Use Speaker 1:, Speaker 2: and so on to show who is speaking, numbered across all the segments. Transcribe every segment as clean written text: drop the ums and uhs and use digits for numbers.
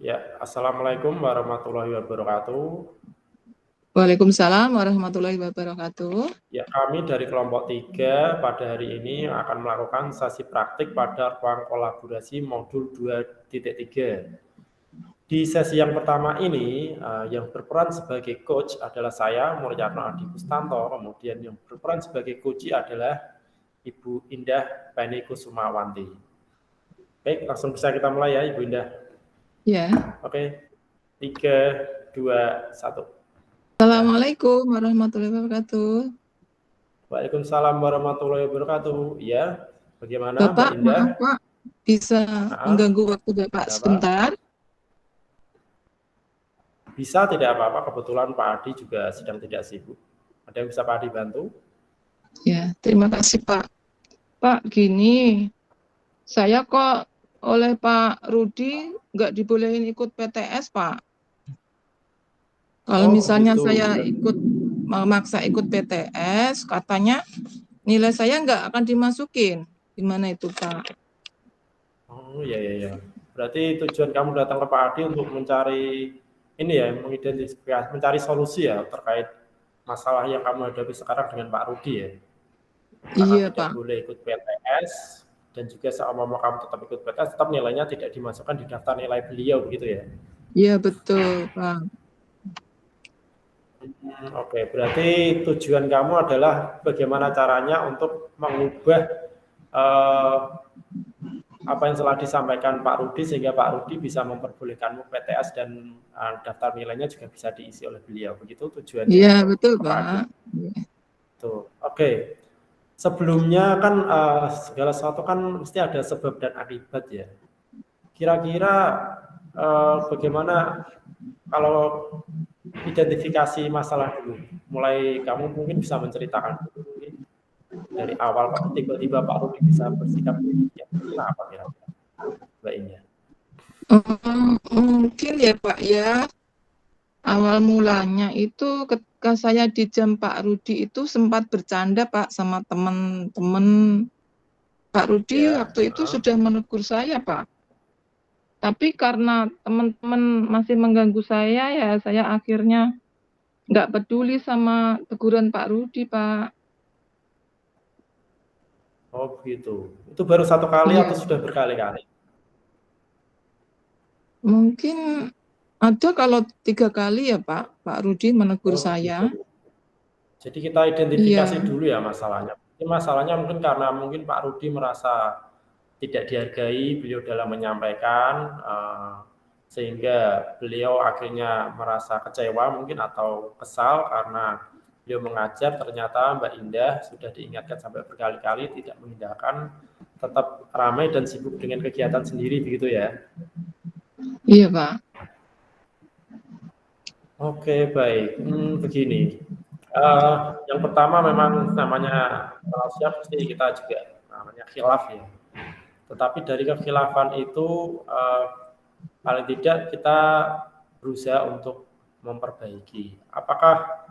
Speaker 1: Ya, Assalamualaikum warahmatullahi wabarakatuh.
Speaker 2: Waalaikumsalam warahmatullahi wabarakatuh.
Speaker 1: Ya, kami dari kelompok 3 pada hari ini akan melakukan sesi praktik pada ruang kolaborasi modul 2.3. Di sesi yang pertama ini, yang berperan sebagai coach adalah saya, Mulyarno Adi Kustanto, kemudian yang berperan sebagai coach adalah Ibu Indah Bani Kusumawanti. Baik, langsung bisa kita mulai ya, Ibu Indah.
Speaker 2: Ya.
Speaker 1: Oke, 3, 2, 1.
Speaker 2: Assalamualaikum warahmatullahi wabarakatuh.
Speaker 1: Waalaikumsalam warahmatullahi wabarakatuh. Ya, bagaimana Mbak
Speaker 2: Bapak,
Speaker 1: Indah?
Speaker 2: maaf Pak, bisa mengganggu waktu Bapak
Speaker 1: Ada apa?
Speaker 2: sebentar?
Speaker 1: Bisa, tidak apa-apa. Kebetulan Pak Adi juga sedang tidak sibuk. Ada yang bisa Pak Adi bantu?
Speaker 2: Ya, terima kasih Pak. Pak, gini, saya kok oleh Pak Rudi nggak dibolehin ikut PTS Pak. Kalau
Speaker 1: Oh,
Speaker 2: misalnya
Speaker 1: begitu.
Speaker 2: saya memaksa ikut PTS, katanya nilai saya nggak akan dimasukin. Gimana itu Pak?
Speaker 1: Oh, iya. Berarti tujuan kamu datang ke Pak Adi untuk mencari ini ya, mengidentifikasi, mencari solusi ya terkait masalah yang kamu hadapi sekarang dengan Pak Rudi ya. Karena
Speaker 2: Iya
Speaker 1: tidak
Speaker 2: Pak.
Speaker 1: boleh ikut PTS dan juga selama kamu tetap ikut PTS, tetap nilainya tidak dimasukkan di daftar nilai beliau begitu ya.
Speaker 2: Iya betul Pak.
Speaker 1: Oke, berarti tujuan kamu adalah bagaimana caranya untuk mengubah eh, apa yang telah disampaikan Pak Rudi sehingga Pak Rudi bisa memperbolehkanmu PTS dan daftar nilainya juga bisa diisi oleh beliau. Begitu tujuannya
Speaker 2: Iya
Speaker 1: untuk
Speaker 2: betul
Speaker 1: ke Pak Adi.
Speaker 2: Pak.
Speaker 1: Tuh, oke. Sebelumnya kan segala sesuatu kan mesti ada sebab dan akibat ya. Kira-kira bagaimana kalau identifikasi masalah dulu? Mulai kamu mungkin bisa menceritakan dulu dari awal kok tiba-tiba Pak Rudi bisa bersikap demikian. Kenapa kira-kira Mbak Indah?
Speaker 2: Mungkin ya Pak ya, awal mulanya itu ketika saya di jam Pak Rudi itu sempat bercanda Pak sama teman-teman. Pak Rudi
Speaker 1: Ya,
Speaker 2: waktu itu sudah menegur saya Pak. Tapi karena teman-teman masih mengganggu saya ya, saya akhirnya nggak peduli sama teguran Pak Rudi Pak.
Speaker 1: oh begitu. Itu baru satu kali
Speaker 2: Iya,
Speaker 1: atau sudah berkali-kali?
Speaker 2: mungkin ada kalau 3 kali ya Pak, Pak Rudi menegur
Speaker 1: Oh begitu.
Speaker 2: saya.
Speaker 1: Jadi kita identifikasi
Speaker 2: Iya,
Speaker 1: dulu ya masalahnya. Ini masalahnya mungkin karena mungkin Pak Rudi merasa tidak dihargai beliau dalam menyampaikan, sehingga beliau akhirnya merasa kecewa mungkin atau kesal karena beliau mengajar ternyata Mbak Indah sudah diingatkan sampai berkali-kali tidak mengindahkan, tetap ramai dan sibuk dengan kegiatan sendiri begitu ya.
Speaker 2: iya Pak.
Speaker 1: Oke, baik. Begini. Yang pertama memang namanya manusia pasti kita juga namanya khilaf ya. Tetapi dari kekhilafan itu paling tidak kita berusaha untuk memperbaiki. Apakah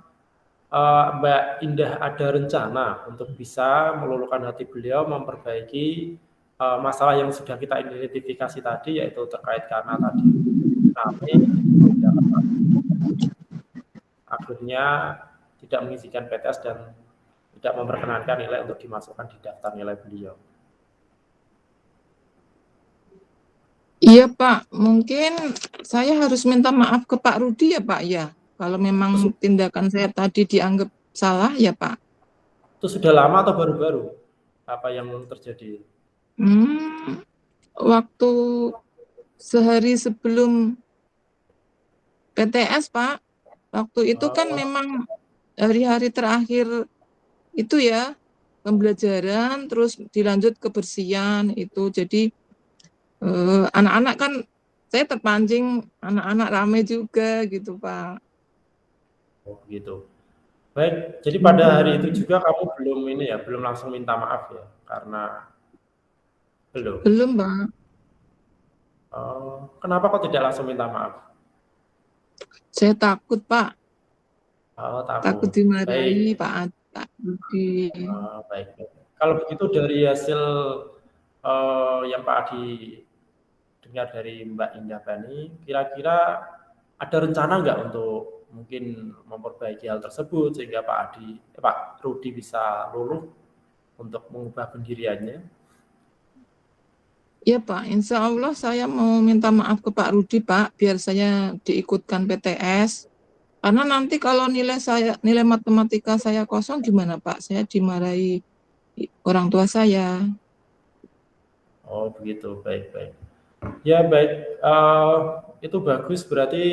Speaker 1: Mbak Indah ada rencana untuk bisa meluluhkan hati beliau memperbaiki masalah yang sudah kita identifikasi tadi, yaitu terkait karena tadi ramai akhirnya tidak mengisikan PTS dan tidak memperkenankan nilai untuk dimasukkan di daftar nilai beliau.
Speaker 2: Iya Pak, mungkin saya harus minta maaf ke Pak Rudi ya Pak ya. Kalau memang tindakan saya tadi dianggap salah ya Pak.
Speaker 1: Itu sudah lama atau baru-baru? Apa yang terjadi?
Speaker 2: Waktu sehari sebelum PTS Pak, waktu itu kan memang hari-hari terakhir itu ya, pembelajaran terus dilanjut kebersihan itu. Jadi anak-anak kan saya terpancing, anak-anak ramai juga gitu Pak.
Speaker 1: Oh, gitu. Baik, jadi pada hari itu juga kamu belum ini ya, belum langsung minta maaf ya, karena belum.
Speaker 2: Belum Pak.
Speaker 1: Kenapa kok tidak langsung minta maaf?
Speaker 2: Saya takut Pak.
Speaker 1: Oh,
Speaker 2: Takut
Speaker 1: takut.
Speaker 2: dimarahi
Speaker 1: Baik.
Speaker 2: Pak Rudi.
Speaker 1: Baik. Kalau begitu dari hasil yang Pak Adi dengar dari Mbak Indah Bani, kira-kira ada rencana nggak untuk mungkin memperbaiki hal tersebut sehingga Pak Rudi bisa luluh untuk mengubah pendiriannya?
Speaker 2: Ya Pak, insya Allah saya mau minta maaf ke Pak Rudi Pak, biar saya diikutkan PTS. Karena nanti kalau nilai matematika saya kosong gimana Pak? Saya dimarahi orang tua saya.
Speaker 1: Oh begitu, baik-baik. Ya baik, itu bagus berarti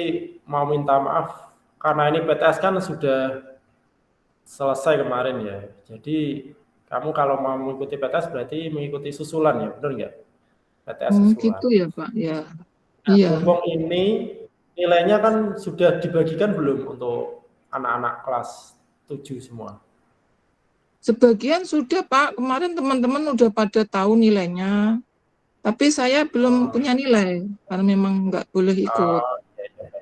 Speaker 1: mau minta maaf karena ini PTS kan sudah selesai kemarin ya. Jadi kamu kalau mau mengikuti PTS berarti mengikuti susulan ya, benar nggak? PTS susulan.
Speaker 2: Gitu ya Pak, ya.
Speaker 1: Nah,
Speaker 2: Iya.
Speaker 1: mumpung ini nilainya kan sudah dibagikan belum untuk anak-anak kelas 7 semua?
Speaker 2: Sebagian sudah Pak, kemarin teman-teman udah pada tahu nilainya. Tapi saya belum
Speaker 1: Oh,
Speaker 2: punya nilai, karena memang nggak boleh ikut.
Speaker 1: ya, ya.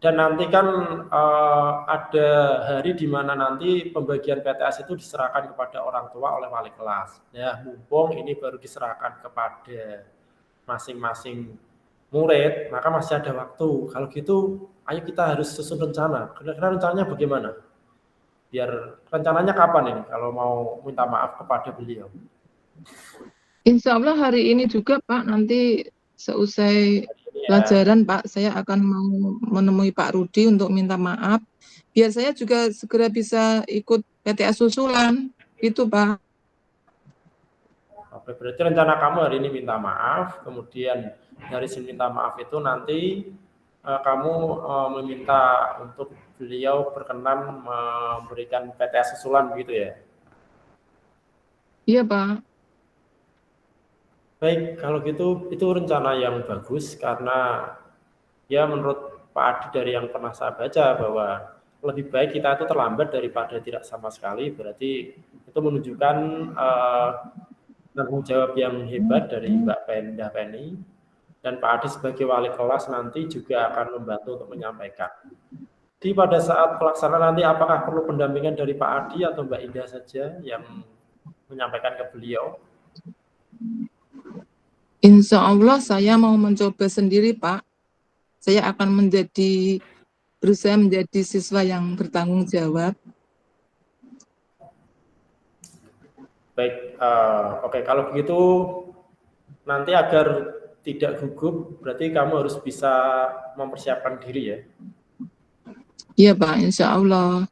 Speaker 1: Dan nanti kan ada hari di mana nanti pembagian PTS itu diserahkan kepada orang tua oleh wali kelas. Ya, mumpung ini baru diserahkan kepada masing-masing murid, maka masih ada waktu. Kalau gitu, ayo kita harus susun rencana. Kira-kira rencananya bagaimana? Biar rencananya kapan ini kalau mau minta maaf kepada beliau?
Speaker 2: Insya Allah hari ini juga Pak, nanti seusai
Speaker 1: Ya,
Speaker 2: pelajaran Pak, saya akan mau menemui Pak Rudi untuk minta maaf. Biar saya juga segera bisa ikut PTA susulan, gitu Pak.
Speaker 1: oke, berarti rencana kamu hari ini minta maaf, kemudian dari sini minta maaf itu nanti kamu meminta untuk beliau berkenan memberikan PTS susulan begitu ya?
Speaker 2: Iya Pak.
Speaker 1: Baik, kalau gitu itu rencana yang bagus karena ya menurut Pak Adi dari yang pernah saya baca bahwa lebih baik kita itu terlambat daripada tidak sama sekali, berarti itu menunjukkan tanggung jawab yang hebat dari Mbak Pendah Penny, dan Pak Adi sebagai wali kelas nanti juga akan membantu untuk menyampaikan. Jadi pada saat pelaksanaan nanti apakah perlu pendampingan dari Pak Adi atau Mbak Indah saja yang menyampaikan ke beliau?
Speaker 2: Insya Allah saya mau mencoba sendiri Pak. Saya akan berusaha menjadi siswa yang bertanggung jawab.
Speaker 1: Baik, oke, kalau begitu nanti agar tidak gugup, berarti kamu harus bisa mempersiapkan diri ya.
Speaker 2: Iya Pak, insya Allah.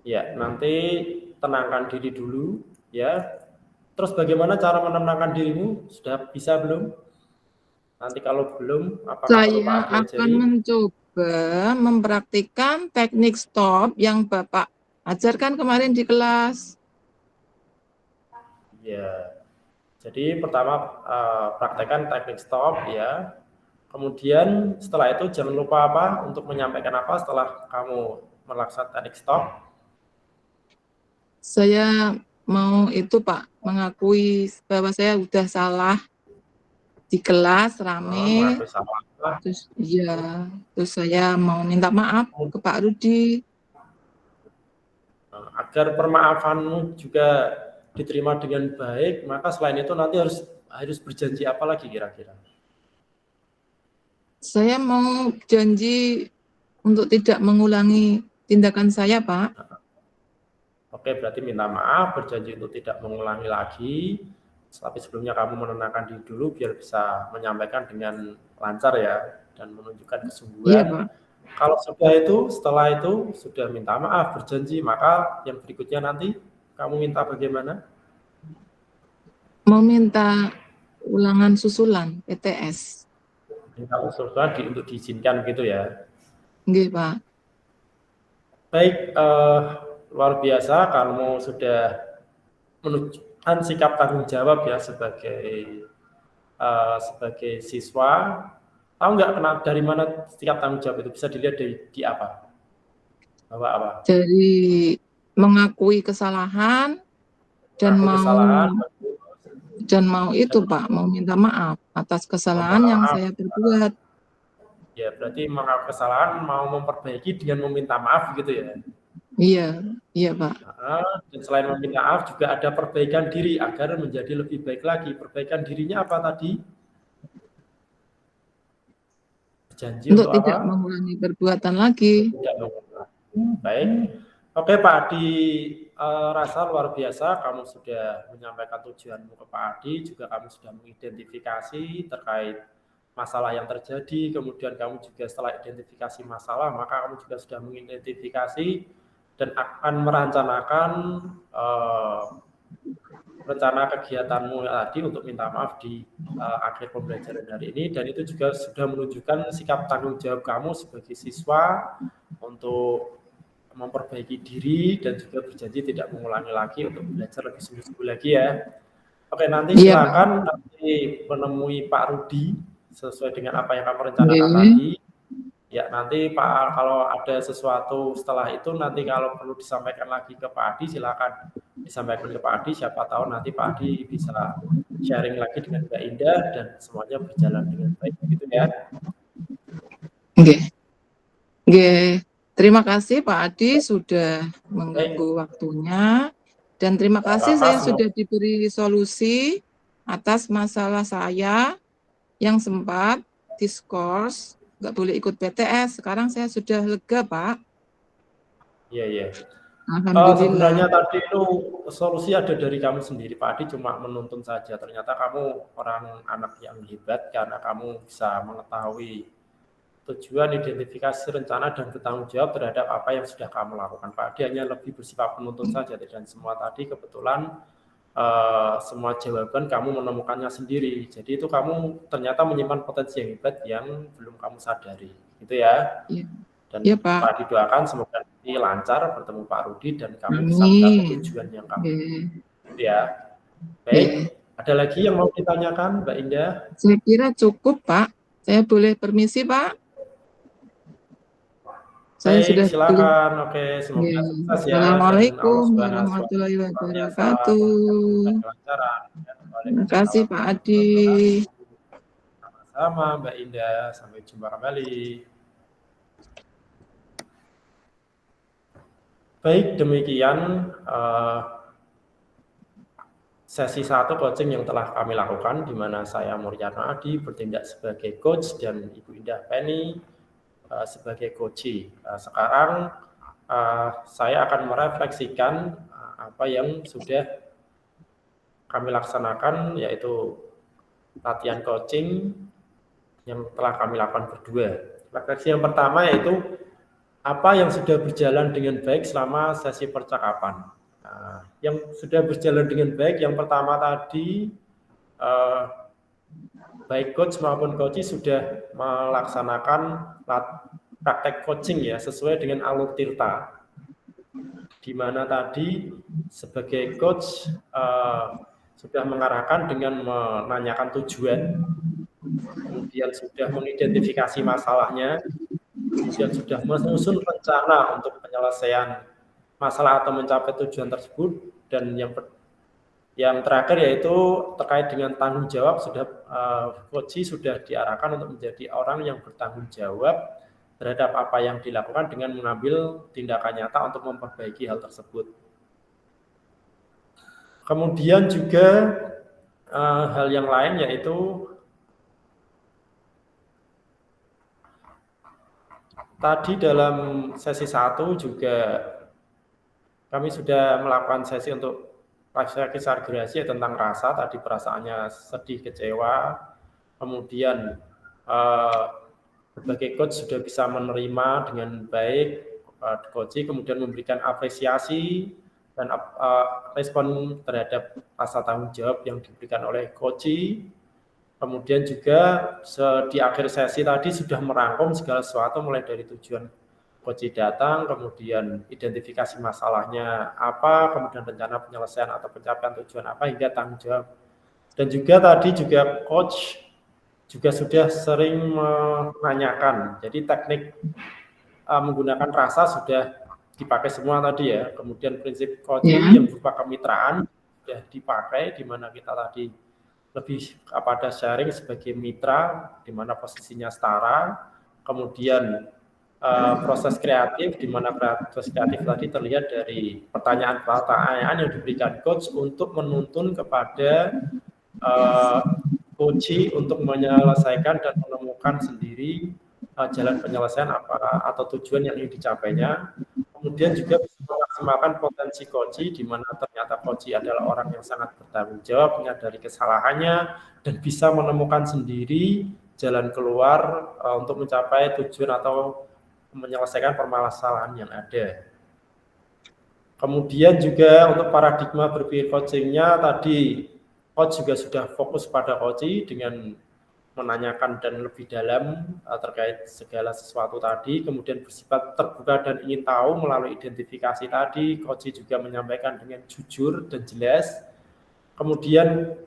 Speaker 1: Ya, nanti tenangkan diri dulu ya. Terus bagaimana cara menenangkan dirimu? Sudah bisa belum? Nanti kalau belum, apakah perlu
Speaker 2: Saya
Speaker 1: Pak Adi
Speaker 2: akan
Speaker 1: ajari?
Speaker 2: mencoba mempraktikkan teknik stop yang Bapak ajarkan kemarin di kelas.
Speaker 1: Ya, jadi pertama praktekkan teknik stop ya. Kemudian setelah itu jangan lupa apa untuk menyampaikan apa setelah kamu melaksanakan teknik stop.
Speaker 2: Saya mau itu Pak, mengakui bahwa saya udah salah di kelas rame.
Speaker 1: Mengakui salah.
Speaker 2: Terus saya mau minta maaf ke Pak Rudi.
Speaker 1: Agar permaafanmu juga diterima dengan baik, maka selain itu nanti harus berjanji apa lagi kira-kira?
Speaker 2: Saya mau janji untuk tidak mengulangi tindakan saya, Pak.
Speaker 1: Oke, berarti minta maaf, berjanji untuk tidak mengulangi lagi. Tapi sebelumnya kamu menenangkan diri dulu biar bisa menyampaikan dengan lancar ya dan menunjukkan
Speaker 2: Iya,
Speaker 1: kesungguhan.
Speaker 2: Pak.
Speaker 1: Kalau setelah itu sudah minta maaf, berjanji, maka yang berikutnya nanti kamu minta bagaimana?
Speaker 2: Mau minta ulangan susulan PTS.
Speaker 1: Minta usul lagi untuk diizinkan gitu ya.
Speaker 2: Nggih, Pak.
Speaker 1: Baik, luar biasa kamu sudah menunjukkan sikap tanggung jawab ya sebagai siswa. Tahu nggak dari mana sikap tanggung jawab itu bisa dilihat di apa? Bahwa apa?
Speaker 2: Dari mengakui kesalahan dan mau itu, Pak, mau minta maaf atas kesalahan yang saya perbuat.
Speaker 1: Ya, berarti mengakui kesalahan, mau memperbaiki dengan meminta maaf gitu ya.
Speaker 2: Iya, iya Pak.
Speaker 1: Dan selain meminta maaf juga ada perbaikan diri agar menjadi lebih baik lagi. Perbaikan dirinya apa tadi? Janji
Speaker 2: Untuk
Speaker 1: untuk
Speaker 2: tidak
Speaker 1: apa?
Speaker 2: mengulangi perbuatan lagi.
Speaker 1: Tidak mengulangi. Baik. Oke Pak Adi, rasa luar biasa kamu sudah menyampaikan tujuanmu ke Pak Adi, juga kamu sudah mengidentifikasi terkait masalah yang terjadi, kemudian kamu juga setelah identifikasi masalah, maka kamu juga sudah mengidentifikasi dan akan merencanakan rencana kegiatanmu tadi untuk minta maaf di akhir pembelajaran hari ini, dan itu juga sudah menunjukkan sikap tanggung jawab kamu sebagai siswa untuk memperbaiki diri dan juga berjanji tidak mengulangi lagi untuk belajar lebih sungguh-sungguh lagi ya. Oke, nanti
Speaker 2: Iya Pak.
Speaker 1: silakan nanti menemui Pak Rudi sesuai dengan apa yang kamu rencanakan
Speaker 2: Oke.
Speaker 1: tadi. Ya, nanti Pak kalau ada sesuatu setelah itu nanti kalau perlu disampaikan lagi ke Pak Adi silakan disampaikan ke Pak Adi. Siapa tahu nanti Pak Adi bisa sharing lagi dengan Mbak Indah dan semuanya berjalan dengan baik gitu ya.
Speaker 2: Oke. Oke. Terima kasih Pak Adi sudah mengganggu waktunya, dan terima kasih saya sudah diberi solusi atas masalah saya yang sempat diskors, nggak boleh ikut PTS. Sekarang saya sudah lega Pak.
Speaker 1: Iya, iya.
Speaker 2: Alhamdulillah.
Speaker 1: Sebenarnya tadi itu solusi ada dari kamu sendiri, Pak Adi cuma menuntun saja. Ternyata kamu orang anak yang hebat karena kamu bisa mengetahui tujuan, identifikasi, rencana, dan bertanggung jawab terhadap apa yang sudah kamu lakukan. Pak Adi hanya lebih bersifat penuntun saja, dan semua tadi kebetulan semua jawaban kamu menemukannya sendiri. Jadi itu kamu ternyata menyimpan potensi yang hebat yang belum kamu sadari, gitu ya.
Speaker 2: Iya.
Speaker 1: Dan
Speaker 2: Iya, Pak.
Speaker 1: Pak Adi doakan semoga nanti lancar bertemu Pak Rudi dan kamu bisa mencapai
Speaker 2: Amin.
Speaker 1: tujuan yang kamu
Speaker 2: Oke.
Speaker 1: ya. Baik, ada lagi yang mau ditanyakan Mbak Indah?
Speaker 2: Saya kira cukup Pak. Saya boleh permisi Pak? Saya sudah
Speaker 1: Baik, silakan. Oke, semoga
Speaker 2: ya.
Speaker 1: sukses ya dan Allah
Speaker 2: Assalamualaikum
Speaker 1: Subhanahu wa
Speaker 2: warahmatullahi
Speaker 1: Taala
Speaker 2: wabarakatuh.
Speaker 1: kelancaran.
Speaker 2: Terima kasih Pak Adi.
Speaker 1: Sama-sama Mbak Indah, sampai jumpa kembali. Baik, demikian sesi 1 coaching yang telah kami lakukan, di mana saya Muryana Adi bertindak sebagai coach dan Ibu Indah Penny sebagai coachee. Sekarang saya akan merefleksikan apa yang sudah kami laksanakan, yaitu latihan coaching yang telah kami lakukan berdua. Refleksi yang pertama yaitu apa yang sudah berjalan dengan baik selama sesi percakapan. Yang sudah berjalan dengan baik, yang pertama tadi baik coach maupun coachee sudah melaksanakan praktek coaching ya sesuai dengan alur tirta, di mana tadi sebagai coach sudah mengarahkan dengan menanyakan tujuan, kemudian sudah mengidentifikasi masalahnya, kemudian sudah menyusun rencana untuk penyelesaian masalah atau mencapai tujuan tersebut, dan yang terakhir yaitu terkait dengan tanggung jawab, sudah coachee sudah diarahkan untuk menjadi orang yang bertanggung jawab terhadap apa yang dilakukan dengan mengambil tindakan nyata untuk memperbaiki hal tersebut. Kemudian juga hal yang lain yaitu tadi dalam sesi 1 juga kami sudah melakukan sesi untuk refleksi tentang rasa, tadi perasaannya sedih, kecewa, kemudian berbagai coach sudah bisa menerima dengan baik coaching, kemudian memberikan apresiasi dan respon terhadap rasa tanggung jawab yang diberikan oleh coaching. Kemudian juga di akhir sesi tadi sudah merangkum segala sesuatu mulai dari tujuan coaching datang, kemudian identifikasi masalahnya apa, kemudian rencana penyelesaian atau pencapaian tujuan apa, hingga tanggung jawab. Dan juga tadi juga coach juga sudah sering menanyakan, jadi teknik menggunakan rasa sudah dipakai semua tadi ya. Kemudian prinsip coaching yang berupa kemitraan sudah dipakai, di mana kita tadi lebih kepada sharing sebagai mitra, di mana posisinya setara. Kemudian proses kreatif, di mana proses kreatif tadi terlihat dari pertanyaan-pertanyaan yang diberikan coach untuk menuntun kepada coach untuk menyelesaikan dan menemukan sendiri jalan penyelesaian apa atau tujuan yang ingin dicapainya. Kemudian juga bisa memaksimalkan potensi coach, di mana ternyata coach adalah orang yang sangat bertanggung jawab, menyadari kesalahannya, dan bisa menemukan sendiri jalan keluar untuk mencapai tujuan atau menyelesaikan permasalahan yang ada. Kemudian juga untuk paradigma berpikir coachingnya tadi, coach juga sudah fokus pada coach dengan menanyakan dan lebih dalam terkait segala sesuatu tadi, kemudian bersifat terbuka dan ingin tahu melalui identifikasi tadi. Coach juga menyampaikan dengan jujur dan jelas. Kemudian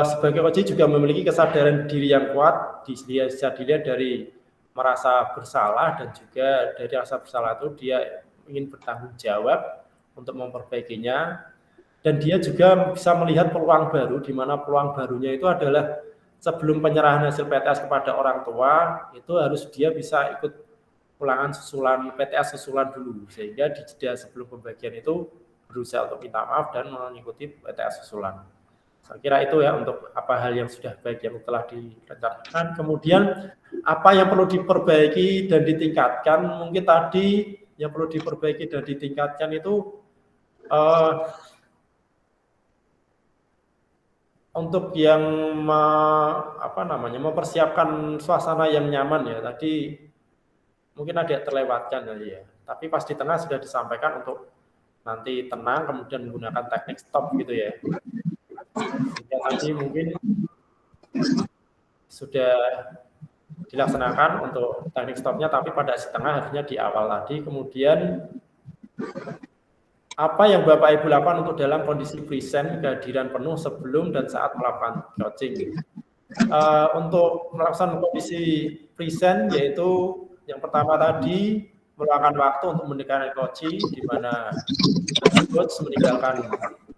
Speaker 1: sebagai coach juga memiliki kesadaran diri yang kuat, bisa dilihat dari merasa bersalah, dan juga dari rasa bersalah itu dia ingin bertanggung jawab untuk memperbaikinya, dan dia juga bisa melihat peluang baru, di mana peluang barunya itu adalah sebelum penyerahan hasil PTS kepada orang tua, itu harus dia bisa ikut ulangan susulan PTS susulan dulu, sehingga di jeda sebelum pembagian itu berusaha untuk minta maaf dan mengikuti PTS susulan. Saya kira itu ya untuk apa hal yang sudah baik yang telah direncanakan. Kemudian apa yang perlu diperbaiki dan ditingkatkan, mungkin tadi yang perlu diperbaiki dan ditingkatkan itu untuk yang mempersiapkan suasana yang nyaman ya, tadi mungkin ada terlewatkan ya, tapi pas di tengah sudah disampaikan untuk nanti tenang, kemudian menggunakan teknik stop gitu ya. Sehingga tadi mungkin sudah dilaksanakan untuk teknik stopnya, tapi pada setengah harusnya di awal tadi. Kemudian apa yang Bapak Ibu lakukan untuk dalam kondisi present kehadiran penuh sebelum dan saat melakukan coaching? Untuk melaksanakan kondisi present, yaitu yang pertama tadi meluangkan waktu untuk mendekati coaching, di mana coach meninggalkan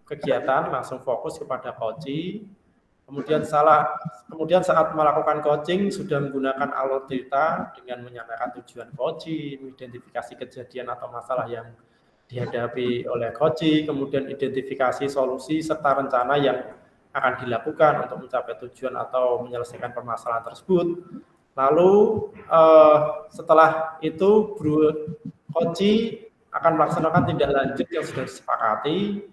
Speaker 1: kegiatan langsung fokus kepada coaching. Kemudian saat melakukan coaching sudah menggunakan alur cerita dengan menyampaikan tujuan coaching, mengidentifikasi kejadian atau masalah yang dihadapi oleh coaching, kemudian identifikasi solusi serta rencana yang akan dilakukan untuk mencapai tujuan atau menyelesaikan permasalahan tersebut. Lalu setelah itu coaching akan melaksanakan tindak lanjut yang sudah disepakati,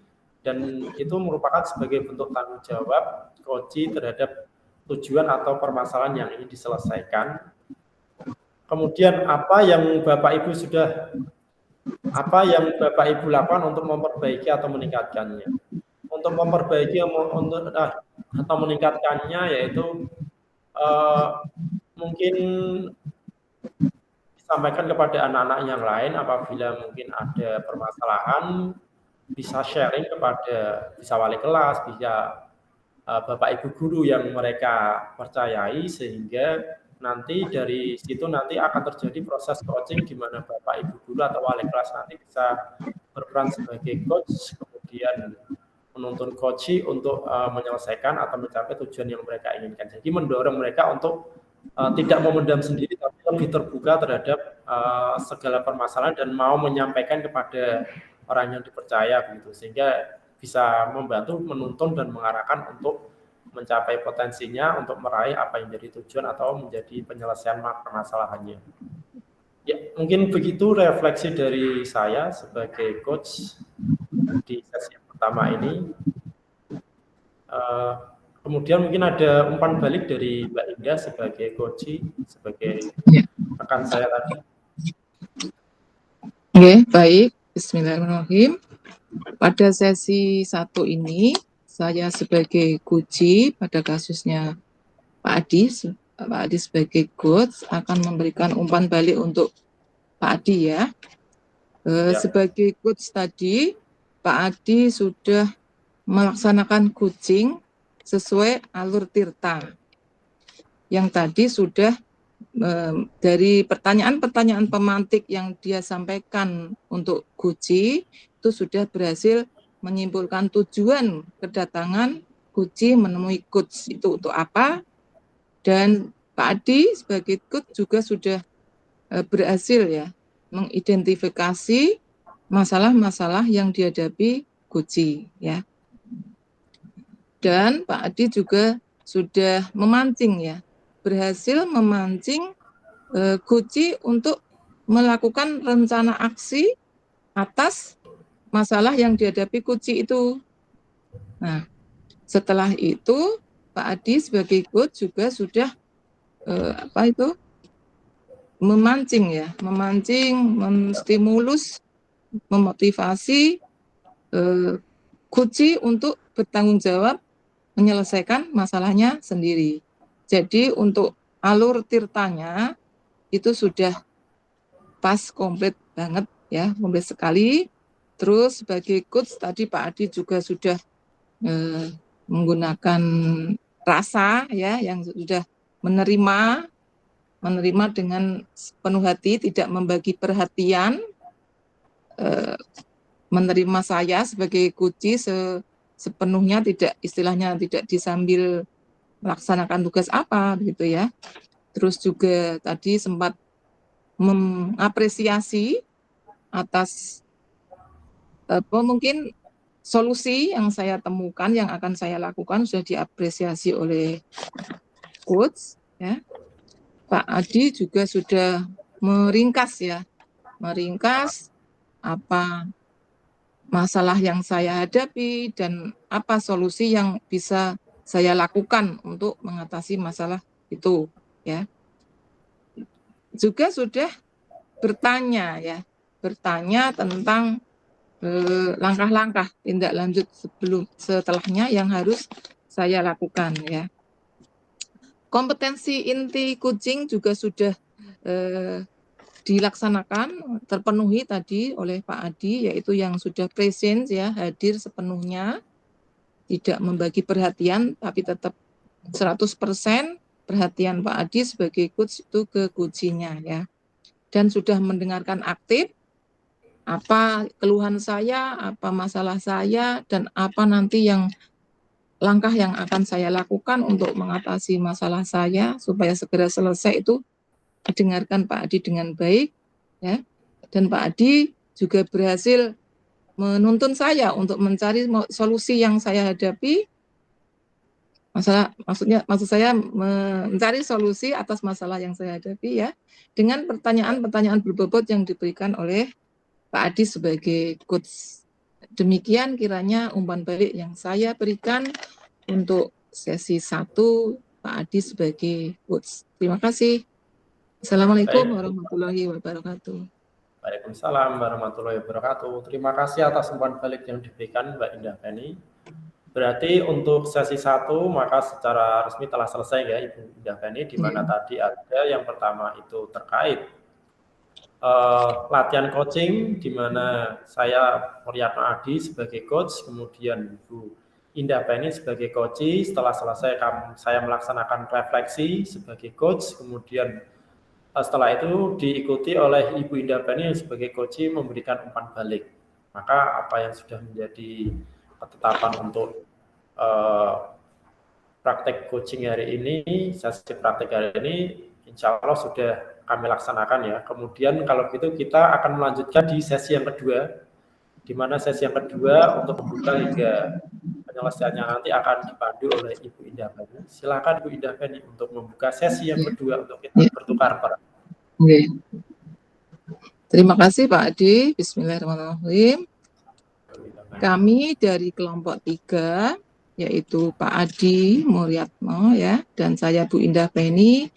Speaker 1: dan itu merupakan sebagai bentuk tanggung jawab coaching terhadap tujuan atau permasalahan yang ingin diselesaikan. Kemudian apa yang Bapak Ibu lakukan untuk memperbaiki atau meningkatkannya? Untuk memperbaiki atau meningkatkannya, yaitu mungkin disampaikan kepada anak-anak yang lain apabila mungkin ada permasalahan, bisa sharing kepada bisa wali kelas, bisa Bapak Ibu guru yang mereka percayai, sehingga nanti dari situ nanti akan terjadi proses coaching di mana Bapak Ibu guru atau wali kelas nanti bisa berperan sebagai coach, kemudian menuntun coaching untuk menyelesaikan atau mencapai tujuan yang mereka inginkan. Jadi mendorong mereka untuk tidak memendam sendiri, tapi lebih terbuka terhadap segala permasalahan dan mau menyampaikan kepada orang yang dipercaya begitu, sehingga bisa membantu menuntun dan mengarahkan untuk mencapai potensinya untuk meraih apa yang menjadi tujuan atau menjadi penyelesaian permasalahannya. Ya, mungkin begitu refleksi dari saya sebagai coach di sesi yang pertama ini. Kemudian mungkin ada umpan balik dari Mbak Indah sebagai coach, sebagai rekan saya tadi.
Speaker 2: Oke, baik. Bismillahirrahmanirrahim. Pada sesi 1 ini, saya sebagai coach pada kasusnya Pak Adi sebagai coach akan memberikan umpan balik untuk Pak Adi ya. Sebagai coach tadi, Pak Adi sudah melaksanakan coaching sesuai alur tirta. Yang tadi sudah dari pertanyaan-pertanyaan pemantik yang dia sampaikan untuk coaching itu sudah berhasil menyimpulkan tujuan kedatangan coaching menemui coach itu untuk apa, dan Pak Adi sebagai coach juga sudah berhasil ya mengidentifikasi masalah-masalah yang dihadapi Guci ya. Dan Pak Adi juga sudah memancing ya, berhasil memancing Guci untuk melakukan rencana aksi atas masalah yang dihadapi Guci itu. Nah, setelah itu Pak Adi sebagai coach juga sudah memancing ya, menstimulus, memotivasi Guci untuk bertanggung jawab menyelesaikan masalahnya sendiri. Jadi untuk alur tirtanya itu sudah pas, komplit banget ya, komplit sekali. Terus sebagai coach tadi Pak Adi juga sudah menggunakan rasa ya, yang sudah menerima dengan penuh hati, tidak membagi perhatian, menerima saya sebagai Guci sepenuhnya, tidak istilahnya tidak disambil melaksanakan tugas apa gitu ya. Terus juga tadi sempat mengapresiasi atas mungkin solusi yang saya temukan, yang akan saya lakukan sudah diapresiasi oleh coach ya. Pak Adi juga sudah meringkas apa masalah yang saya hadapi dan apa solusi yang bisa saya lakukan untuk mengatasi masalah itu ya. Juga sudah bertanya tentang langkah-langkah tindak lanjut setelahnya yang harus saya lakukan ya. Kompetensi inti coaching juga sudah dilaksanakan, terpenuhi tadi oleh Pak Adi, yaitu yang sudah presence ya, hadir sepenuhnya, tidak membagi perhatian, tapi tetap 100% perhatian Pak Adi sebagai coach itu ke coaching-nya ya. Dan sudah mendengarkan aktif apa keluhan saya, apa masalah saya, dan apa nanti yang langkah yang akan saya lakukan untuk mengatasi masalah saya supaya segera selesai, itu didengarkan Pak Adi dengan baik ya. Dan Pak Adi juga berhasil menuntun saya untuk mencari solusi yang saya hadapi. Maksud saya mencari solusi atas masalah yang saya hadapi ya, dengan pertanyaan-pertanyaan berbobot yang diberikan oleh Pak Adi sebagai coach. Demikian kiranya umpan balik yang saya berikan untuk sesi 1 Pak Adi sebagai coach. Terima kasih. Assalamualaikum warahmatullahi wabarakatuh.
Speaker 1: Waalaikumsalam warahmatullahi wabarakatuh. Terima kasih atas umpan balik yang diberikan Mbak Indah Feni. Berarti untuk sesi 1 maka secara resmi telah selesai ya Ibu Indah Feni, di mana tadi ada yang pertama itu terkait latihan coaching, di mana saya Muryatno Adi sebagai coach, kemudian Ibu Indah Feni sebagai coach. Setelah selesai saya melaksanakan refleksi sebagai coach, kemudian setelah itu diikuti oleh Ibu Indah Feni sebagai coach memberikan umpan balik. Maka apa yang sudah menjadi ketetapan untuk praktek coaching hari ini, sesi praktek hari ini, insya Allah sudah kami laksanakan ya. Kemudian kalau gitu kita akan melanjutkan di sesi yang kedua, di mana sesi yang kedua untuk membuka hingga penyelesaiannya nanti akan dipandu oleh Ibu Indah Feni. Silakan Ibu Indah Feni untuk membuka sesi yang kedua untuk kita bertukar para.
Speaker 2: Oke. Terima kasih Pak Adi. Bismillahirrahmanirrahim. Kami dari kelompok 3, yaitu Pak Adi Muryatno ya, dan saya Bu Indah Feni,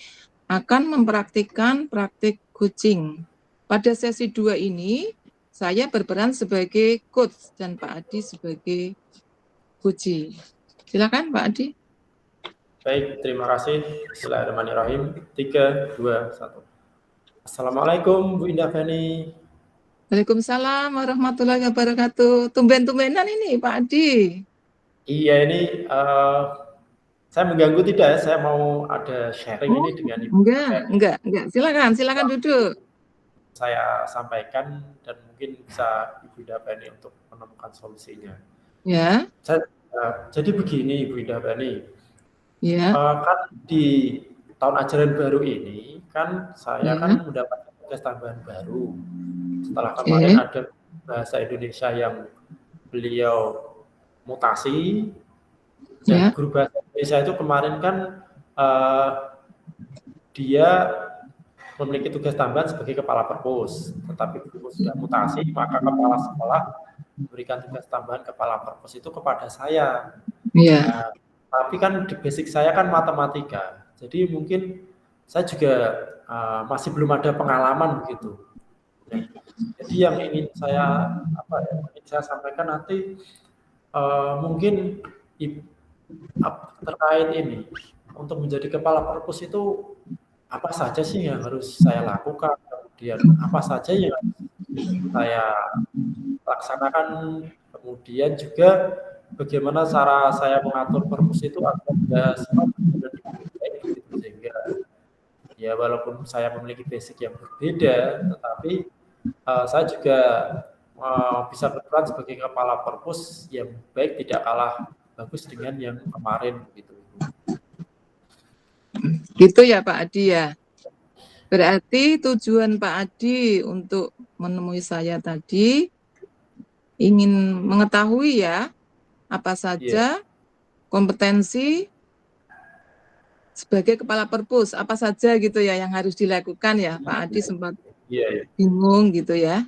Speaker 2: akan mempraktikkan praktik coaching. Pada sesi 2 ini saya berperan sebagai coach dan Pak Adi sebagai coach. Silakan Pak Adi.
Speaker 1: Baik, terima kasih. Bismillahirrahmanirrahim. 3, 2, 1. Assalamualaikum Bu Indah Feni.
Speaker 2: Waalaikumsalam warahmatullahi wabarakatuh. Tumben-tumbenan ini Pak Adi.
Speaker 1: Iya, ini saya mengganggu tidak ya? Saya mau ada sharing ini dengan Ibu.
Speaker 2: Enggak. Silakan duduk.
Speaker 1: Saya sampaikan dan mungkin bisa Ibu Indah Feni untuk menemukan solusinya.
Speaker 2: Ya.
Speaker 1: Jadi begini Ibu Indah Feni.
Speaker 2: Ya.
Speaker 1: Kan di tahun ajaran baru ini kan saya kan mendapatkan tugas tambahan baru. Setelah kemarin ada bahasa Indonesia yang beliau mutasi, dan guru bahasa Indonesia itu kemarin kan dia memiliki tugas tambahan sebagai kepala perpus, tetapi guru sudah mutasi, maka kepala sekolah memberikan tugas tambahan kepala perpus itu kepada saya. Nah, tapi kan di basic saya kan matematika, jadi mungkin saya juga masih belum ada pengalaman begitu. Nah, jadi yang ingin saya sampaikan nanti mungkin terkait ini, untuk menjadi kepala perpus itu apa saja sih yang harus saya lakukan, kemudian apa saja yang saya laksanakan, kemudian juga bagaimana cara saya mengatur perpus itu agar baik, sehingga ya walaupun saya memiliki basic yang berbeda, tetapi saya juga bisa berperan sebagai kepala perpus yang baik, tidak kalah bagus dengan yang kemarin gitu.
Speaker 2: Gitu ya Pak Adi ya. Berarti tujuan Pak Adi untuk menemui saya tadi ingin mengetahui ya apa saja kompetensi sebagai kepala perpus, apa saja gitu ya yang harus dilakukan ya. Pak Adi sempat bingung gitu ya.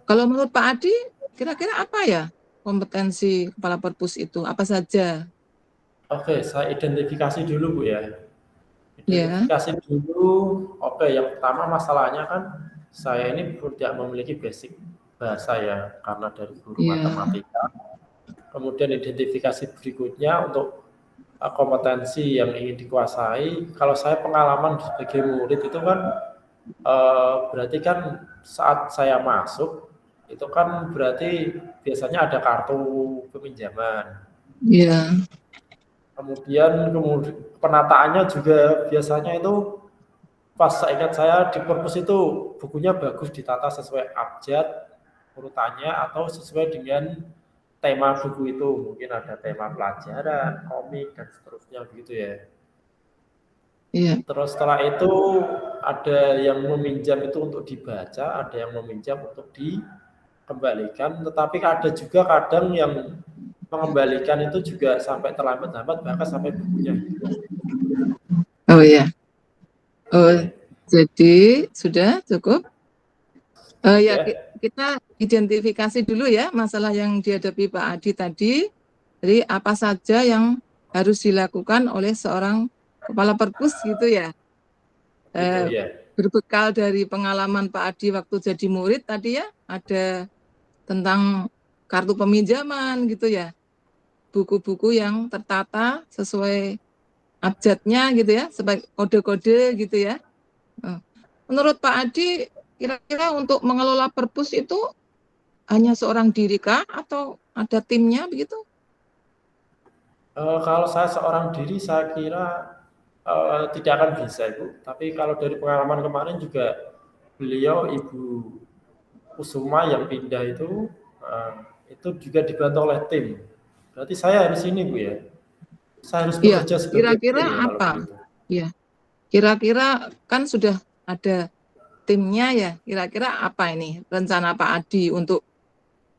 Speaker 2: Kalau menurut Pak Adi kira-kira apa ya kompetensi kepala perpus itu, apa saja?
Speaker 1: Oke, saya identifikasi dulu Bu ya. Identifikasi dulu. Oke, yang pertama masalahnya kan saya ini tidak memiliki basic bahasa ya, karena dari guru matematika. Kemudian identifikasi berikutnya untuk kompetensi yang ingin dikuasai. Kalau saya pengalaman sebagai murid itu kan berarti kan saat saya masuk itu kan berarti biasanya ada kartu peminjaman. Kemudian penataannya juga biasanya itu pas saya ingat saya di perpus itu bukunya bagus ditata sesuai abjad urutannya atau sesuai dengan tema buku itu, mungkin ada tema pelajaran, komik dan seterusnya begitu ya. Terus setelah itu ada yang meminjam itu untuk dibaca, ada yang meminjam untuk dikembalikan, tetapi ada juga kadang yang mengembalikan itu juga sampai terlambat-lambat, bahkan sampai bukunya hilang.
Speaker 2: Oh ya. Jadi sudah cukup. Ya kita identifikasi dulu ya masalah yang dihadapi Pak Adi tadi. Jadi apa saja yang harus dilakukan oleh seorang kepala perpus gitu ya. Berbekal dari pengalaman Pak Adi waktu jadi murid tadi ya, ada tentang kartu peminjaman gitu ya. Buku-buku yang tertata sesuai abjadnya gitu ya, sebagai kode-kode gitu ya. Menurut Pak Adi, kira-kira untuk mengelola perpus itu hanya seorang diri kah atau ada timnya begitu?
Speaker 1: Kalau saya seorang diri saya kira tidak akan bisa Ibu. Tapi kalau dari pengalaman kemarin juga beliau Ibu Kusuma yang pindah itu juga dibantu oleh tim. Berarti saya harus ini Bu ya. Saya harus bekerja sebagai
Speaker 2: kira-kira apa? Ya. Kira-kira kan sudah ada timnya ya. Kira-kira apa ini rencana Pak Adi untuk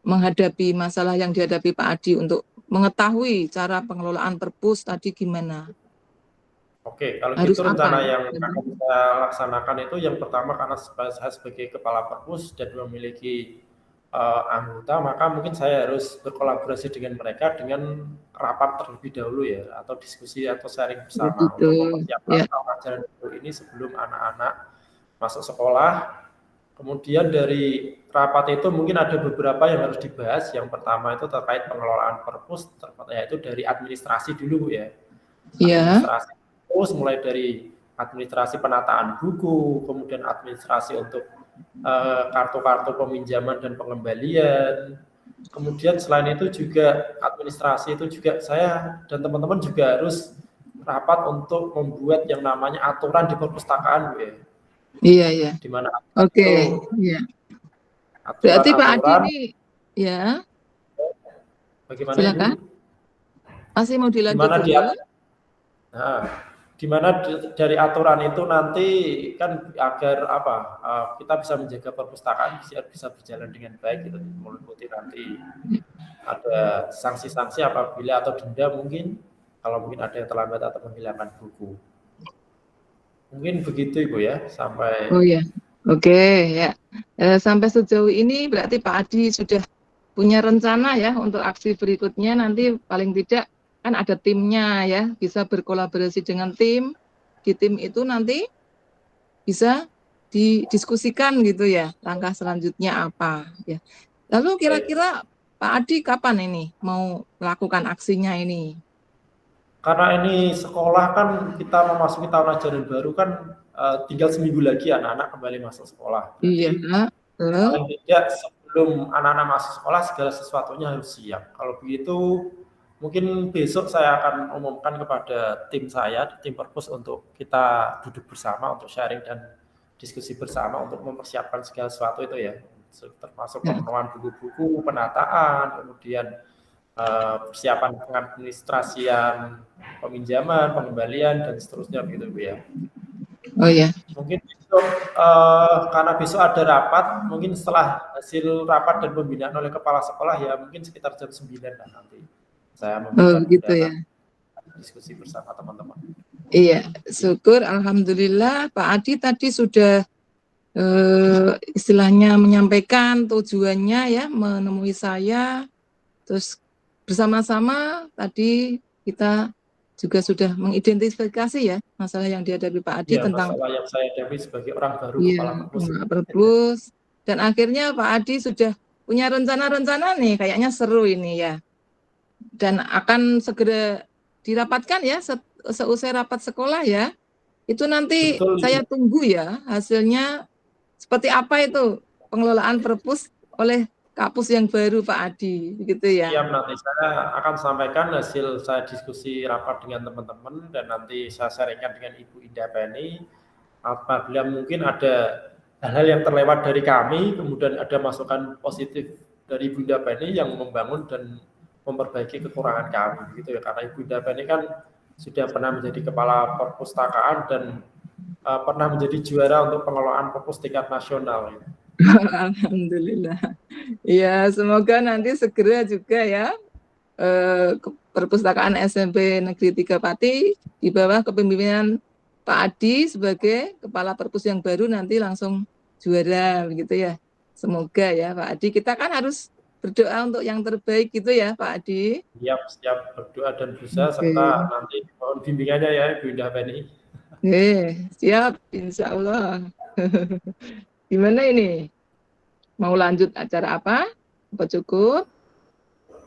Speaker 2: menghadapi masalah yang dihadapi Pak Adi, untuk mengetahui cara pengelolaan perpus tadi gimana?
Speaker 1: Oke, kalau harus gitu rencana yang akan kita laksanakan itu yang pertama, karena saya sebagai kepala perpus dan memiliki anggota, maka mungkin saya harus berkolaborasi dengan mereka dengan rapat terlebih dahulu ya, atau diskusi atau sharing bersama untuk mempersiapkan pelajaran ini sebelum anak-anak masuk sekolah. Kemudian dari rapat itu mungkin ada beberapa yang harus dibahas. Yang pertama itu terkait pengelolaan perpus, yaitu dari administrasi dulu ya. Administrasi perpus, mulai dari administrasi penataan buku, kemudian administrasi untuk kartu-kartu peminjaman dan pengembalian. Kemudian selain itu juga administrasi itu juga saya dan teman-teman juga harus rapat untuk membuat yang namanya aturan di perpustakaan Bu ya.
Speaker 2: Iya.
Speaker 1: Di mana
Speaker 2: iya. Berarti Pak Adi ini ya.
Speaker 1: Bagaimana
Speaker 2: silakan.
Speaker 1: Ibu?
Speaker 2: Masih mau dilanjut dulu?
Speaker 1: Nah, di mana dari aturan itu nanti kan agar kita bisa menjaga perpustakaan bisa berjalan dengan baik gitu, meliputi nanti ada sanksi-sanksi apabila atau denda mungkin kalau mungkin ada yang terlambat atau menghilangkan buku. Mungkin begitu Ibu ya sampai.
Speaker 2: Oh ya, oke ya. Sampai sejauh ini berarti Pak Adi sudah punya rencana ya untuk aksi berikutnya, nanti paling tidak kan ada timnya ya, bisa berkolaborasi dengan tim. Di tim itu nanti bisa didiskusikan gitu ya, langkah selanjutnya apa ya. Lalu kira-kira Pak Adi kapan ini mau melakukan aksinya ini?
Speaker 1: Karena ini sekolah kan kita memasuki tahun ajaran baru kan tinggal seminggu lagi anak-anak kembali masuk sekolah.
Speaker 2: Iya,
Speaker 1: paling tidak sebelum anak-anak masuk sekolah segala sesuatunya harus siap. Kalau begitu mungkin besok saya akan umumkan kepada tim saya, tim Perpus untuk kita duduk bersama untuk sharing dan diskusi bersama untuk mempersiapkan segala sesuatu itu ya, termasuk pemenuhan buku-buku, penataan, kemudian persiapan pengadministrasian, peminjaman, pengembalian dan seterusnya begitu Bu ya.
Speaker 2: Oh ya.
Speaker 1: Mungkin besok karena besok ada rapat, mungkin setelah hasil rapat dan pembinaan oleh kepala sekolah ya mungkin sekitar jam 9 lah nanti. Saya
Speaker 2: membuka gitu ya.
Speaker 1: Diskusi bersama teman-teman.
Speaker 2: Iya, syukur alhamdulillah Pak Adi tadi sudah istilahnya menyampaikan tujuannya ya, menemui saya, terus bersama-sama tadi kita juga sudah mengidentifikasi ya masalah yang dihadapi Pak Adi tentang
Speaker 1: masalah yang saya hadapi sebagai orang baru
Speaker 2: kepala Perpus, dan akhirnya Pak Adi sudah punya rencana-rencana nih, kayaknya seru ini ya, dan akan segera dirapatkan ya seusai rapat sekolah ya. Itu nanti betul, saya tunggu ya hasilnya seperti apa itu pengelolaan Perpus oleh Kapus yang baru Pak Adi, begitu ya.
Speaker 1: Siap, nanti saya akan sampaikan hasil saya diskusi rapat dengan teman-teman dan nanti saya sharingkan dengan Ibu Indah Penny. Apabila mungkin ada hal-hal yang terlewat dari kami, kemudian ada masukan positif dari Ibu Indah Penny yang membangun dan memperbaiki kekurangan kami, gitu ya. Karena Ibu Indah Penny kan sudah pernah menjadi kepala perpustakaan dan pernah menjadi juara untuk pengelolaan perpus tingkat nasional. Ya.
Speaker 2: Alhamdulillah. Ya, semoga nanti segera juga ya perpustakaan SMP Negeri 3 Pati di bawah kepemimpinan Pak Adi sebagai kepala perpus yang baru nanti langsung juara begitu ya. Semoga ya Pak Adi, kita kan harus berdoa untuk yang terbaik gitu ya Pak Adi.
Speaker 1: Siap berdoa dan berusaha serta nanti mohon bimbingannya ya Ibu Indah Penny.
Speaker 2: Siap, insya Allah. Gimana ini? Mau lanjut acara apa? Apa cukup?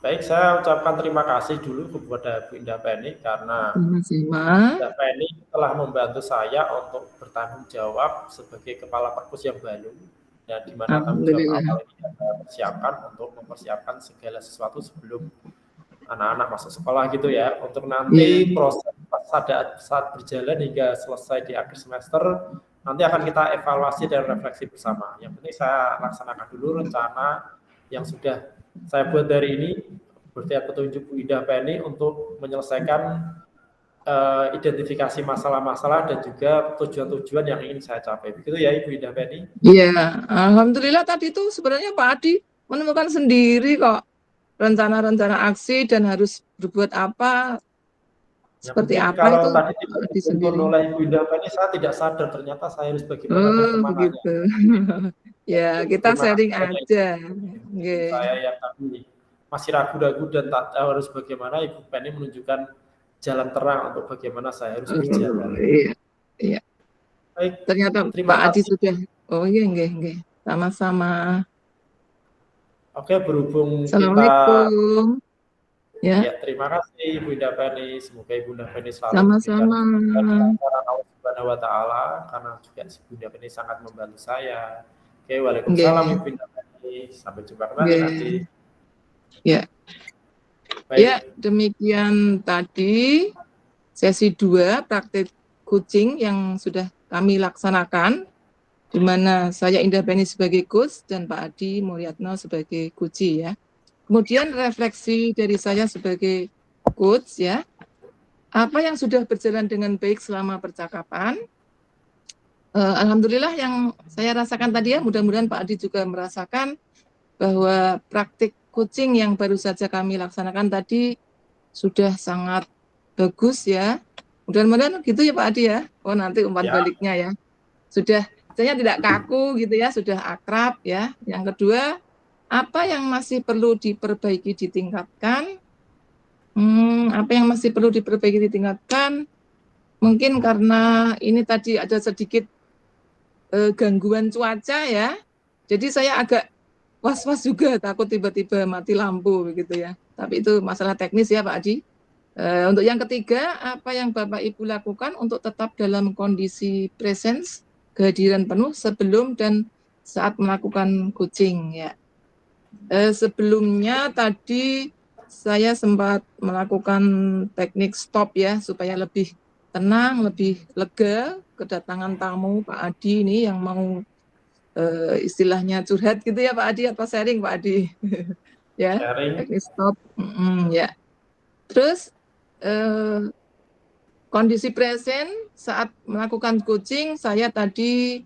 Speaker 1: Baik, saya ucapkan terima kasih dulu kepada Bu Indah Penny karena Bu Indah Penny telah membantu saya untuk bertanggung jawab sebagai kepala perpus yang baru, dan di mana tanggung jawab awal ini saya persiapkan untuk mempersiapkan segala sesuatu sebelum anak-anak masuk sekolah gitu ya, untuk nanti proses saat berjalan hingga selesai di akhir semester nanti akan kita evaluasi dan refleksi bersama. Yang penting saya laksanakan dulu rencana yang sudah saya buat dari ini berarti petunjuk Bu Indah Penny untuk menyelesaikan identifikasi masalah-masalah dan juga tujuan-tujuan yang ingin saya capai. Begitu ya Ibu Indah Penny?
Speaker 2: Iya, alhamdulillah tadi itu sebenarnya Pak Adi menemukan sendiri kok rencana-rencana aksi dan harus berbuat apa. Seperti
Speaker 1: ya,
Speaker 2: apa
Speaker 1: kalau
Speaker 2: itu
Speaker 1: tadi dituntun oleh Ibu Indah Penny, saya tidak sadar ternyata saya harus bagaimana berkembangannya.
Speaker 2: Begitu. Ya, kita sharing aja.
Speaker 1: Saya yang tadi masih ragu-ragu dan tak tahu harus bagaimana, Ibu Penny menunjukkan jalan terang untuk bagaimana saya harus berjalan.
Speaker 2: Iya.
Speaker 1: Baik.
Speaker 2: Ternyata Pak Adi sudah. Oh iya, nggih. Sama-sama.
Speaker 1: Oke, berhubung
Speaker 2: Assalamualaikum.
Speaker 1: Ya, terima kasih Ibu Indah Penny. Semoga Ibu Indah Penny selalu
Speaker 2: sama-sama
Speaker 1: Allah Subhanahu wa taala, karena juga Ibu Indah Penny sangat membantu saya. Oke, waalaikumsalam Ibu Indah Penny. Sampai jumpa kembali nanti.
Speaker 2: Ya. Baik. Ya, demikian tadi sesi 2 praktik coaching yang sudah kami laksanakan, di mana saya Indah Penny sebagai coach dan Pak Adi Mulyatno sebagai coachee ya. Kemudian refleksi dari saya sebagai coach ya. apa yang sudah berjalan dengan baik selama percakapan. Alhamdulillah yang saya rasakan tadi ya, mudah-mudahan Pak Adi juga merasakan bahwa praktik coaching yang baru saja kami laksanakan tadi sudah sangat bagus ya. Mudah-mudahan gitu ya Pak Adi ya. Oh nanti umpan
Speaker 1: Ya,
Speaker 2: baliknya ya. Sudah, saya tidak kaku gitu ya, sudah akrab ya. Yang kedua, apa yang masih perlu diperbaiki ditingkatkan? Apa yang masih perlu diperbaiki ditingkatkan? Mungkin karena ini tadi ada sedikit gangguan cuaca ya. Jadi saya agak was-was juga, takut tiba-tiba mati lampu begitu ya. Tapi itu masalah teknis ya Pak Adi. Untuk yang ketiga, apa yang Bapak Ibu lakukan untuk tetap dalam kondisi presence, kehadiran penuh sebelum dan saat melakukan coaching ya. Sebelumnya tadi saya sempat melakukan teknik stop ya supaya lebih tenang, lebih lega. Kedatangan tamu Pak Adi ini yang mau istilahnya curhat gitu ya Pak Adi atau sharing Pak Adi ya,
Speaker 1: sharing.
Speaker 2: teknik stop ya. Terus kondisi present saat melakukan coaching, saya tadi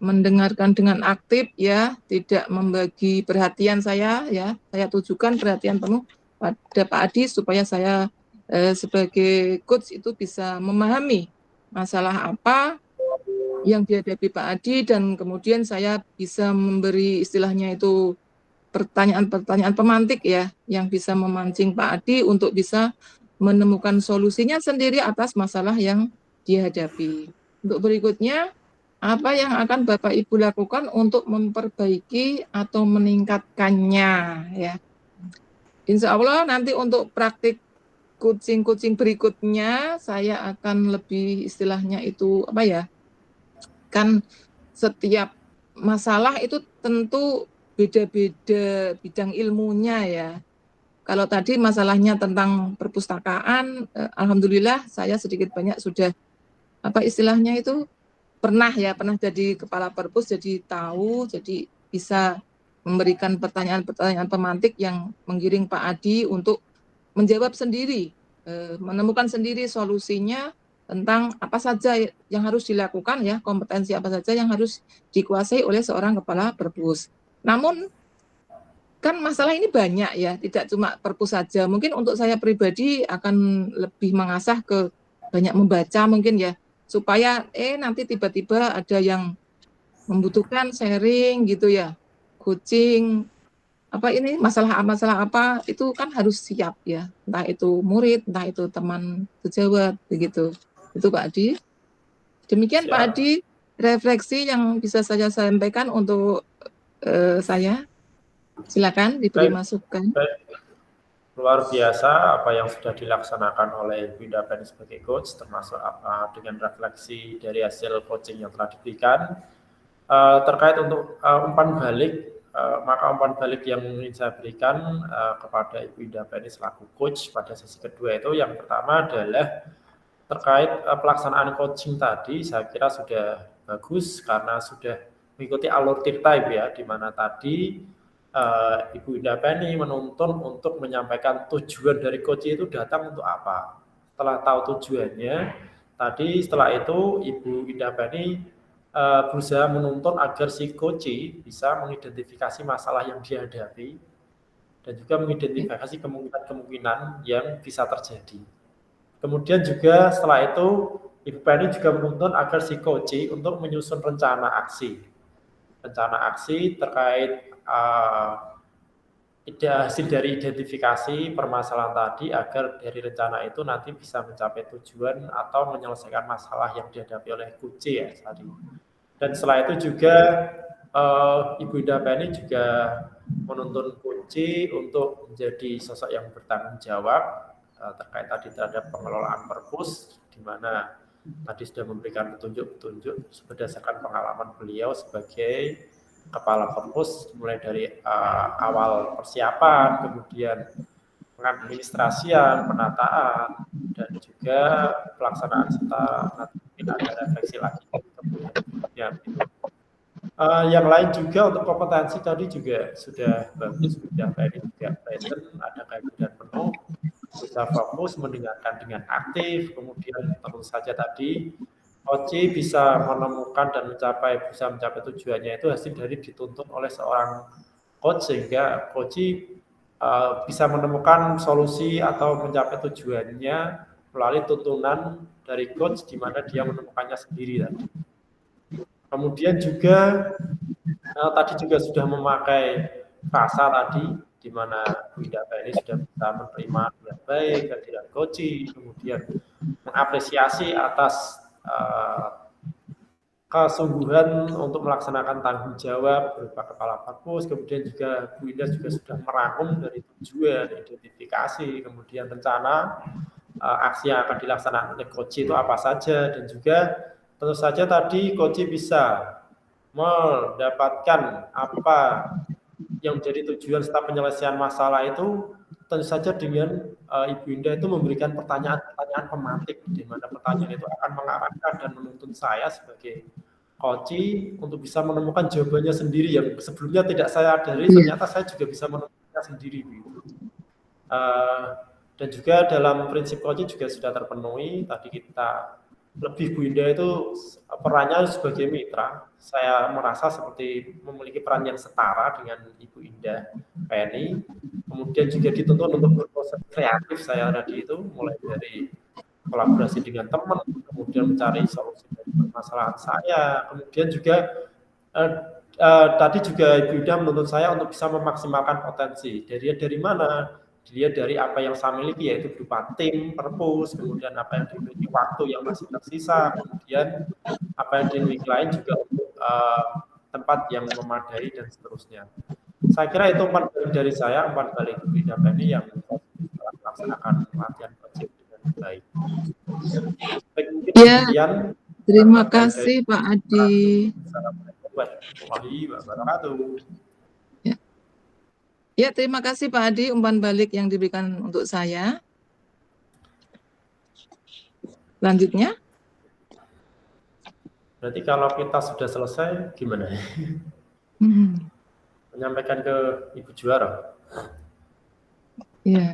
Speaker 2: mendengarkan dengan aktif ya, tidak membagi perhatian saya ya, saya tujukan perhatian penuh pada Pak Adi supaya saya sebagai coach itu bisa memahami masalah apa yang dihadapi Pak Adi dan kemudian saya bisa memberi istilahnya itu pertanyaan-pertanyaan pemantik ya yang bisa memancing Pak Adi untuk bisa menemukan solusinya sendiri atas masalah yang dihadapi. Untuk berikutnya, apa yang akan Bapak Ibu lakukan untuk memperbaiki atau meningkatkannya ya. Insya Allah nanti untuk praktik coaching berikutnya saya akan lebih istilahnya itu apa ya, kan setiap masalah itu tentu beda-beda bidang ilmunya ya. Kalau tadi masalahnya tentang perpustakaan, alhamdulillah saya sedikit banyak sudah apa istilahnya itu pernah jadi kepala perpus, jadi tahu, jadi bisa memberikan pertanyaan-pertanyaan pemantik yang menggiring Pak Adi untuk menjawab sendiri, menemukan sendiri solusinya tentang apa saja yang harus dilakukan ya, kompetensi apa saja yang harus dikuasai oleh seorang kepala perpus. Namun kan masalah ini banyak ya, tidak cuma perpus saja. Mungkin untuk saya pribadi akan lebih mengasah ke banyak membaca mungkin ya, supaya nanti tiba-tiba ada yang membutuhkan sharing gitu ya, coaching apa ini masalah apa itu kan harus siap ya, entah itu murid, entah itu teman sejawat begitu. Itu Pak Adi. Demikian Pak Adi refleksi yang bisa saya sampaikan untuk saya. Silakan diberi masukan.
Speaker 1: Luar biasa apa yang sudah dilaksanakan oleh Ibu Ida Penny sebagai coach, termasuk apa dengan refleksi dari hasil coaching yang telah diberikan. Terkait untuk umpan balik, maka umpan balik yang ingin saya berikan kepada Ibu Ida Penny selaku coach pada sesi kedua itu yang pertama adalah terkait pelaksanaan coaching tadi, saya kira sudah bagus karena sudah mengikuti alur type ya, di mana tadi Ibu Ida Penny menuntun untuk menyampaikan tujuan dari coaching itu datang untuk apa. Setelah tahu tujuannya, tadi setelah itu Ibu Ida Penny berusaha menuntun agar si coach bisa mengidentifikasi masalah yang dihadapi dan juga mengidentifikasi kemungkinan-kemungkinan yang bisa terjadi. Kemudian juga setelah itu Ibu Penny juga menuntun agar si coach untuk menyusun rencana aksi terkait hasil dari identifikasi permasalahan tadi agar dari rencana itu nanti bisa mencapai tujuan atau menyelesaikan masalah yang dihadapi oleh coach ya tadi. Dan setelah itu juga Ibu Ida Penny juga menuntun coach untuk menjadi sosok yang bertanggung jawab terkait tadi terhadap pengelolaan perpus, di mana tadi sudah memberikan petunjuk-petunjuk berdasarkan pengalaman beliau sebagai kepala perpus, mulai dari awal persiapan, kemudian pengadministrasian, penataan, dan juga pelaksanaan serta nanti mungkin ada refleksi lagi. Kemudian yang lain juga untuk kompetensi tadi juga sudah bagus, sudah baik juga present, ada kehadiran penuh. bisa fokus mendengarkan dengan aktif, kemudian tentu saja tadi coach bisa menemukan dan bisa mencapai tujuannya itu hasil dari dituntun oleh seorang coach, sehingga coach bisa menemukan solusi atau mencapai tujuannya melalui tuntunan dari coach di mana dia menemukannya sendiri tadi. Kemudian juga tadi juga sudah memakai frasa tadi, di mana Bu Indah ini sudah bisa menerima dengan baik kehadiran coach, kemudian mengapresiasi atas kesungguhan untuk melaksanakan tanggung jawab berupa kepala perpus, kemudian juga Bu Indah juga sudah merangkum dari tujuan, identifikasi, kemudian rencana aksi yang akan dilaksanakan oleh coach itu apa saja, dan juga tentu saja tadi coach bisa mendapatkan apa yang menjadi tujuan serta penyelesaian masalah itu tentu saja dengan Ibu Indah itu memberikan pertanyaan-pertanyaan pemantik, di mana pertanyaan itu akan mengarahkan dan menuntun saya sebagai coach untuk bisa menemukan jawabannya sendiri yang sebelumnya tidak saya sadari, ternyata saya juga bisa menemukannya sendiri. Dan juga dalam prinsip coach juga sudah terpenuhi. Tadi kita lebih Bu Indah itu perannya sebagai mitra. Saya merasa seperti memiliki peran yang setara dengan Ibu Indah Penny. Kemudian juga dituntut untuk berproses kreatif saya tadi itu, mulai dari kolaborasi dengan teman, kemudian mencari solusi dari permasalahan saya, kemudian juga tadi juga Ibu Indah menuntut saya untuk bisa memaksimalkan potensi. Dari mana? Dilihat dari apa yang saya miliki, yaitu berupa tim, perpus, kemudian apa yang dimiliki waktu yang masih tersisa, kemudian apa yang dimiliki lain juga untuk tempat yang memadai dan seterusnya. Saya kira itu umpan balik dari saya, umpan balik Bu Indah Penny yang melaksanakan latihan coaching dengan baik.
Speaker 2: Ya, terima kasih Pak Adi.
Speaker 1: Assalamualaikum warahmatullahi wabarakatuh.
Speaker 2: Ya, terima kasih Pak Adi umpan balik yang diberikan untuk saya. Selanjutnya.
Speaker 1: Berarti kalau kita sudah selesai, gimana? Menyampaikan ke Ibu Juara.
Speaker 2: Iya.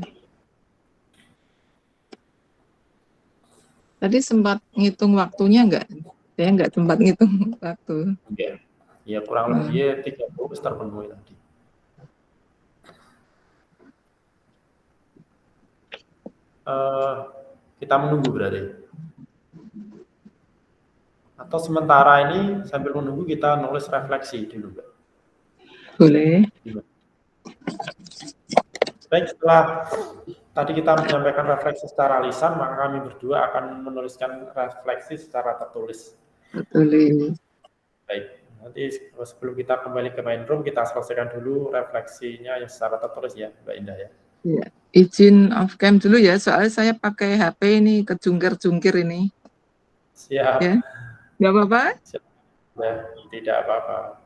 Speaker 2: Tadi sempat ngitung waktunya enggak? Saya enggak sempat ngitung waktu.
Speaker 1: Oke. Ya kurang lebih 30 terpenuhi tadi. Kita menunggu berarti. Atau sementara ini sambil menunggu kita nulis refleksi dulu, Mbak.
Speaker 2: Boleh.
Speaker 1: Baik, setelah tadi kita menyampaikan refleksi secara lisan, maka kami berdua akan menuliskan refleksi secara tertulis.
Speaker 2: Tertulis.
Speaker 1: Baik, nanti sebelum kita kembali ke main room, kita selesaikan dulu refleksinya yang secara tertulis ya, Mbak Indah ya.
Speaker 2: Iya, izin off cam dulu ya, soalnya saya pakai HP ini kejungkir-jungkir ini.
Speaker 1: Siap.
Speaker 2: Ya, nggak apa-apa?
Speaker 1: Siap. Ya, tidak apa-apa.